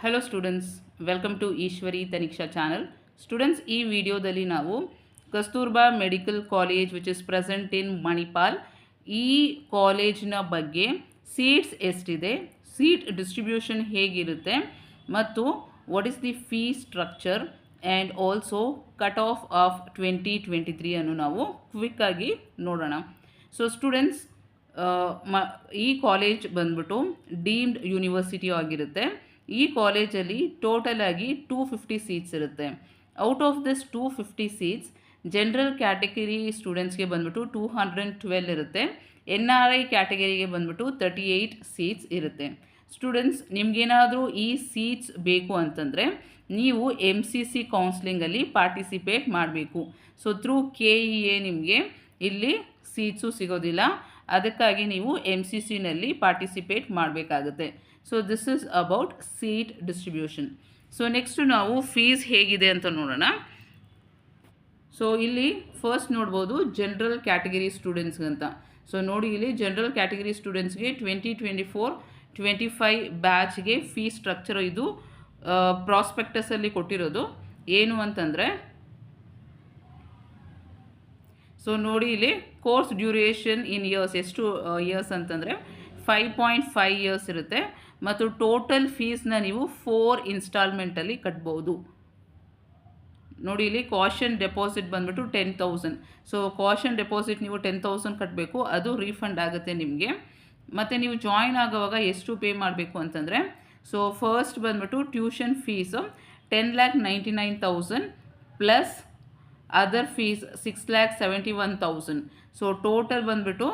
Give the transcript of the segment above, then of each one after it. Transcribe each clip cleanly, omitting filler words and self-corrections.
Hello students, welcome to Ishwari Taniksha channel. Students, ಈ ವಿಡಿಯೋದಲ್ಲಿ ನಾವು Kasturba medical college which is present in Manipal, ಈ ಕಾಲೇಜಿನ ಬಗ್ಗೆ ಸೀಟ್ಸ್ ಎಷ್ಟಿದೆ, ಸೀಟ್ ಡಿಸ್ಟ್ರಿಬ್ಯೂಷನ್ ಹೇಗಿರುತ್ತೆ ಮತ್ತು what is the fee structure and also cut off 2023 ಅನ್ನು ನಾವು ಕ್ವಿಕ್ಕಾಗಿ ನೋಡೋಣ. ಸೊ ಸ್ಟೂಡೆಂಟ್ಸ್, ಈ ಕಾಲೇಜ್ ಬಂದ್ಬಿಟ್ಟು ಡೀಮ್ಡ್ ಯೂನಿವರ್ಸಿಟಿ ಆಗಿರುತ್ತೆ. ಈ ಕಾಲೇಜಲ್ಲಿ ಟೋಟಲ್ ಆಗಿ 250 ಸೀಟ್ಸ್ ಇರುತ್ತೆ. Out of this 250 seats general category ಸ್ಟೂಡೆಂಟ್ಸ್ಗೆ ಬಂದ್ಬಿಟ್ಟು 212 ಇರುತ್ತೆ. NRI ಕ್ಯಾಟಗರಿಗೆ ಬಂದ್ಬಿಟ್ಟು 38 ಸೀಟ್ಸ್ ಇರುತ್ತೆ. ಸ್ಟೂಡೆಂಟ್ಸ್, ನಿಮಗೇನಾದರೂ ಈ ಸೀಟ್ಸ್ ಬೇಕು ಅಂತಂದರೆ ನೀವು MCC ಕೌನ್ಸ್ಲಿಂಗಲ್ಲಿ ಪಾರ್ಟಿಸಿಪೇಟ್ ಮಾಡಬೇಕು. ಸೊ ಥ್ರೂ KEA ನಿಮಗೆ ಇಲ್ಲಿ ಸೀಟ್ಸು ಸಿಗೋದಿಲ್ಲ, ಅದಕ್ಕಾಗಿ ನೀವು MCCನಲ್ಲಿ ಪಾರ್ಟಿಸಿಪೇಟ್ ಮಾಡಬೇಕಾಗುತ್ತೆ. So this is about seat distribution. So next ನಾವು ಫೀಸ್ ಹೇಗಿದೆ ಅಂತ ನೋಡೋಣ. ಸೊ ಇಲ್ಲಿ ಫಸ್ಟ್ ನೋಡ್ಬೋದು ಜನರಲ್ ಕ್ಯಾಟಗರಿ ಸ್ಟೂಡೆಂಟ್ಸ್ಗಂತ. ಸೊ ನೋಡಿ, ಇಲ್ಲಿ ಜನರಲ್ ಕ್ಯಾಟಗರಿ ಸ್ಟೂಡೆಂಟ್ಸ್ಗೆ 2024-25 ಬ್ಯಾಚ್ಗೆ ಫೀ ಸ್ಟ್ರಕ್ಚರ್ ಇದು ಪ್ರಾಸ್ಪೆಕ್ಟಸಲ್ಲಿ ಕೊಟ್ಟಿರೋದು. ಏನು ಅಂತಂದರೆ, ಸೊ ನೋಡಿ ಇಲ್ಲಿ ಕೋರ್ಸ್ ಡ್ಯೂರೇಷನ್ ಇನ್ ಇಯರ್ಸ್ ಎಷ್ಟು ಇಯರ್ಸ್ ಅಂತಂದರೆ 5.5 ಇಯರ್ಸ್ ಇರುತ್ತೆ ಮತ್ತು ಟೋಟಲ್ ಫೀಸ್ನ ನೀವು 4 ಇನ್ಸ್ಟಾಲ್ಮೆಂಟಲ್ಲಿ ಕಟ್ಬೋದು. ನೋಡಿ ಇಲ್ಲಿ ಕಾಷನ್ ಡೆಪಾಸಿಟ್ ಬಂದ್ಬಿಟ್ಟು 10,000. ಸೊ ಕಾಷನ್ ಡೆಪಾಸಿಟ್ ನೀವು 10,000 ಕಟ್ಟಬೇಕು, ಅದು ರೀಫಂಡ್ ಆಗುತ್ತೆ ನಿಮಗೆ. ಮತ್ತು ನೀವು ಜಾಯಿನ್ ಆಗೋವಾಗ ಎಷ್ಟು ಪೇ ಮಾಡಬೇಕು ಅಂತಂದರೆ, ಸೊ ಫಸ್ಟ್ ಬಂದ್ಬಿಟ್ಟು tuition fees 10,99,000 plus other fees 6,71,000. So total ಬಂದ್ಬಿಟ್ಟು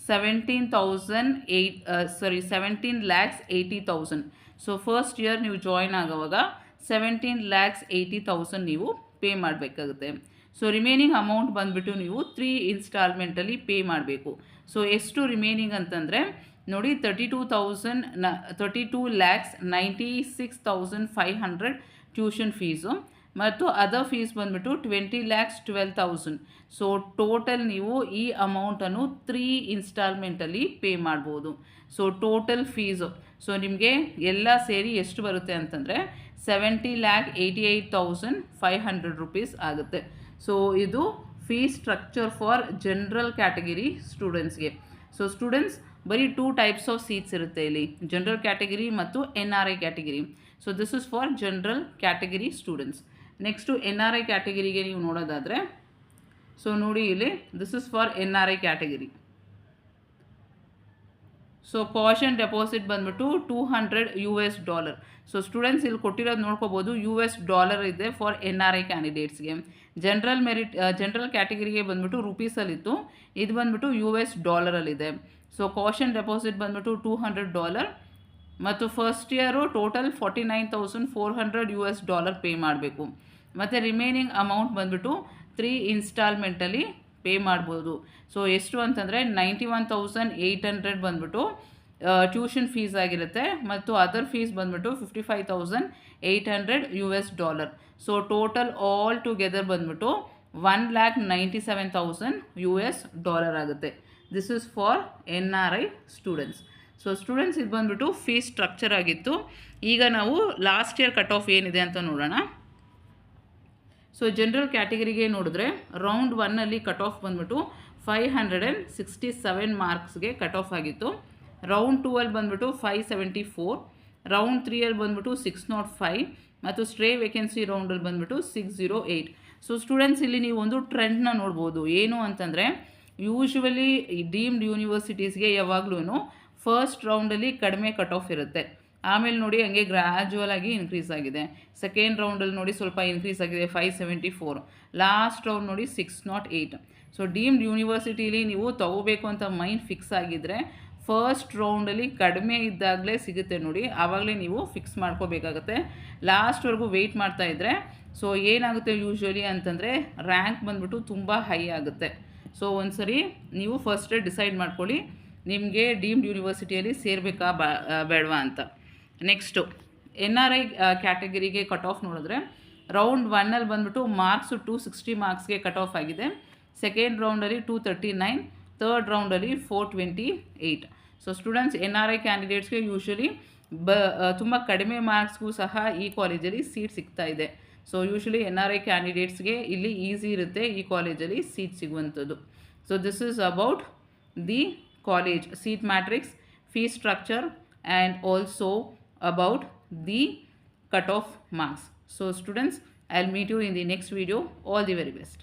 17,80,000. ಸೊ ಫಸ್ಟ್ ಇಯರ್ ನೀವು ಜಾಯಿನ್ ಆಗೋವಾಗ 17,80,000 ನೀವು ಪೇ ಮಾಡಬೇಕಾಗುತ್ತೆ. ಸೊ ರಿಮೈನಿಂಗ್ ಅಮೌಂಟ್ ಬಂದುಬಿಟ್ಟು ನೀವು 3 ಇನ್ಸ್ಟಾಲ್ಮೆಂಟಲ್ಲಿ ಪೇ ಮಾಡಬೇಕು. ಸೊ ಎಷ್ಟು ರಿಮೈನಿಂಗ್ ಅಂತಂದರೆ ನೋಡಿ, 32,96,500 ಟ್ಯೂಷನ್ ಫೀಸು ಮತ್ತು ಅದರ್ ಫೀಸ್ ಬಂದುಬಿಟ್ಟು 20,12,000. ಸೊ ಟೋಟಲ್ ನೀವು ಈ ಅಮೌಂಟನ್ನು 3 ಇನ್ಸ್ಟಾಲ್ಮೆಂಟಲ್ಲಿ ಪೇ ಮಾಡ್ಬೋದು. ಸೊ ಟೋಟಲ್ ಫೀಸು ಸೊ ನಿಮಗೆ ಎಲ್ಲ ಸೇರಿ ಎಷ್ಟು ಬರುತ್ತೆ ಅಂತಂದರೆ 70,88,500 ರುಪೀಸ್ ಆಗುತ್ತೆ. ಸೊ ಇದು fee structure for general category ಸ್ಟೂಡೆಂಟ್ಸ್ಗೆ. ಸೊ ಸ್ಟೂಡೆಂಟ್ಸ್, ಬರೀ 2 ಟೈಪ್ಸ್ ಆಫ್ ಸೀಟ್ಸ್ ಇರುತ್ತೆ ಇಲ್ಲಿ, ಜನರಲ್ ಕ್ಯಾಟಗರಿ ಮತ್ತು NRI category. So this is for general category students. Next NRI ಕ್ಯಾಟಗರಿಗೆ ನೀವು ನೋಡೋದಾದರೆ, ಸೊ ನೋಡಿ ಇಲ್ಲಿ this is for NRI category. So caution deposit ಬಂದ್ಬಿಟ್ಟು $200. ಸೊ ಸ್ಟೂಡೆಂಟ್ಸ್ ಇಲ್ಲಿ ಕೊಟ್ಟಿರೋದು ನೋಡ್ಕೋಬೋದು, $US ಇದೆ ಫಾರ್ NRI ಕ್ಯಾಂಡಿಡೇಟ್ಸ್ಗೆ. ಜನರಲ್ ಕ್ಯಾಟಗರಿಗೆ ಬಂದ್ಬಿಟ್ಟು ರುಪೀಸಲ್ಲಿತ್ತು, ಇದು ಬಂದ್ಬಿಟ್ಟು $ಅಲ್ಲಿದೆ. ಸೊ ಕಾಷನ್ ಡೆಪಾಸಿಟ್ ಬಂದ್ಬಿಟ್ಟು $200 ಮತ್ತು ಫಸ್ಟ್ ಇಯರು ಟೋಟಲ್ $49,400 ಪೇ ಮಾಡಬೇಕು. ಮತ್ತು ರಿಮೈನಿಂಗ್ ಅಮೌಂಟ್ ಬಂದ್ಬಿಟ್ಟು 3 ಇನ್ಸ್ಟಾಲ್ಮೆಂಟಲ್ಲಿ ಪೇ ಮಾಡ್ಬೋದು. ಸೊ ಎಷ್ಟು ಅಂತಂದರೆ 91,800 ಬಂದ್ಬಿಟ್ಟು ಟ್ಯೂಷನ್ ಫೀಸ್ ಆಗಿರುತ್ತೆ ಮತ್ತು ಅದರ್ ಫೀಸ್ ಬಂದ್ಬಿಟ್ಟು $55,800. ಸೊ ಟೋಟಲ್ ಆಲ್ ಟುಗೆದರ್ ಬಂದ್ಬಿಟ್ಟು $1,97,000 ಆಗುತ್ತೆ. This is for NRI students. So students, ಇದು ಬಂದ್ಬಿಟ್ಟು ಫೀಸ್ ಸ್ಟ್ರಕ್ಚರ್ ಆಗಿತ್ತು. ಈಗ ನಾವು ಲಾಸ್ಟ್ ಇಯರ್ ಕಟ್ ಆಫ್ ಏನಿದೆ ಅಂತ ನೋಡೋಣ. ಸೊ ಜನರಲ್ ಕ್ಯಾಟಗರಿಗೆ ನೋಡಿದ್ರೆ ರೌಂಡ್ 1ಅಲ್ಲಿ ಕಟ್ ಆಫ್ ಬಂದ್ಬಿಟ್ಟು 567 ಮಾರ್ಕ್ಸ್ಗೆ ಕಟ್ ಆಫ್ ಆಗಿತ್ತು. ರೌಂಡ್ 2ಅಲ್ಲಿ ಬಂದ್ಬಿಟ್ಟು 574, ರೌಂಡ್ 3ಅಲ್ಲಿ ಬಂದ್ಬಿಟ್ಟು 605 ಮತ್ತು ಸ್ಟ್ರೇ ವೇಕೆನ್ಸಿ ರೌಂಡಲ್ಲಿ ಬಂದ್ಬಿಟ್ಟು 608. ಸೊ ಸ್ಟೂಡೆಂಟ್ಸ್, ಇಲ್ಲಿ ನೀವು ಒಂದು ಟ್ರೆಂಡ್ನ ನೋಡ್ಬೋದು. ಏನು ಅಂತಂದರೆ, ಯೂಶ್ವಲಿ ಡೀಮ್ಡ್ ಯೂನಿವರ್ಸಿಟೀಸ್ಗೆ ಯಾವಾಗಲೂ ಫಸ್ಟ್ ರೌಂಡಲ್ಲಿ ಕಡಿಮೆ ಕಟ್ ಆಫ್ ಇರುತ್ತೆ, ಆಮೇಲೆ ನೋಡಿ ಹಂಗೆ ಗ್ರ್ಯಾಜುವಲ್ ಆಗಿ ಇನ್ಕ್ರೀಸ್ ಆಗಿದೆ. ಸೆಕೆಂಡ್ ರೌಂಡಲ್ಲಿ ನೋಡಿ ಸ್ವಲ್ಪ ಇನ್ಕ್ರೀಸ್ ಆಗಿದೆ, 574. ಲಾಸ್ಟ್ ರೌಂಡ್ ನೋಡಿ 608. ಸೊ ಡೀಮ್ಡ್ ಯೂನಿವರ್ಸಿಟಿಲಿ ನೀವು ತೊಗೋಬೇಕು ಅಂತ ಮೈಂಡ್ ಫಿಕ್ಸ್ ಆಗಿದ್ದರೆ ಫಸ್ಟ್ ರೌಂಡಲ್ಲಿ ಕಡಿಮೆ ಇದ್ದಾಗಲೇ ಸಿಗುತ್ತೆ ನೋಡಿ, ಆವಾಗಲೇ ನೀವು ಫಿಕ್ಸ್ ಮಾಡ್ಕೋಬೇಕಾಗತ್ತೆ. ಲಾಸ್ಟ್ವರೆಗೂ ವೆಯ್ಟ್ ಮಾಡ್ತಾಯಿದ್ರೆ ಸೊ ಏನಾಗುತ್ತೆ ಯೂಶ್ವಲಿ ಅಂತಂದರೆ ರ್ಯಾಂಕ್ ಬಂದ್ಬಿಟ್ಟು ತುಂಬ ಹೈ ಆಗುತ್ತೆ. ಸೊ ಒಂದ್ಸರಿ ನೀವು ಫಸ್ಟೇ ಡಿಸೈಡ್ ಮಾಡ್ಕೊಳ್ಳಿ ನಿಮಗೆ ಡೀಮ್ಡ್ ಯೂನಿವರ್ಸಿಟಿಯಲ್ಲಿ ಸೇರಬೇಕಾ ಬೇಡವಾ ಅಂತ. ನೆಕ್ಸ್ಟು NRI ಕ್ಯಾಟಗರಿಗೆ ಕಟ್ ಆಫ್ ನೋಡಿದ್ರೆ ರೌಂಡ್ 1ಅಲ್ಲಿ ಬಂದ್ಬಿಟ್ಟು ಮಾರ್ಕ್ಸು 260 ಮಾರ್ಕ್ಸ್ಗೆ ಕಟ್ ಆಫ್ ಆಗಿದೆ. ಸೆಕೆಂಡ್ ರೌಂಡಲ್ಲಿ 239, ಥರ್ಡ್ ರೌಂಡಲ್ಲಿ 428. ಸೊ ಸ್ಟೂಡೆಂಟ್ಸ್, NRI ಕ್ಯಾಂಡಿಡೇಟ್ಸ್ಗೆ ಯೂಶ್ವಲಿ ತುಂಬ ಕಡಿಮೆ ಮಾರ್ಕ್ಸ್ಗೂ ಸಹ ಈ ಕಾಲೇಜಲ್ಲಿ ಸೀಟ್ ಸಿಗ್ತಾ ಇದೆ. ಸೊ ಯೂಶ್ವಲಿ NRI ಕ್ಯಾಂಡಿಡೇಟ್ಸ್ಗೆ ಇಲ್ಲಿ ಈಸಿ ಇರುತ್ತೆ ಈ ಕಾಲೇಜಲ್ಲಿ ಸೀಟ್ ಸಿಗುವಂಥದ್ದು. So this is about the college seat matrix, fees structure and also about the cutoff marks. So students, I'll meet you in the next video. All the very best.